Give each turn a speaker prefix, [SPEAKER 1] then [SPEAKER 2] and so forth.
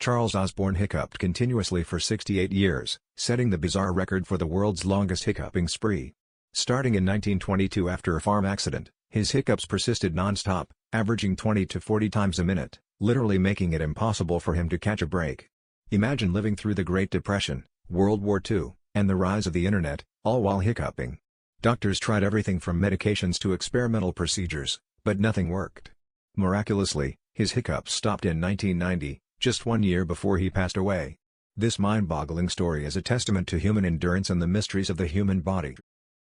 [SPEAKER 1] Charles Osborne hiccuped continuously for 68 years, setting the bizarre record for the world's longest hiccuping spree. Starting in 1922 after a farm accident, his hiccups persisted non-stop, averaging 20 to 40 times a minute, literally making it impossible for him to catch a break. Imagine living through the Great Depression, World War II, and the rise of the internet, all while hiccuping. Doctors tried everything from medications to experimental procedures, but nothing worked. Miraculously, his hiccups stopped in 1990, just 1 year before he passed away. This mind-boggling story is a testament to human endurance and the mysteries of the human body.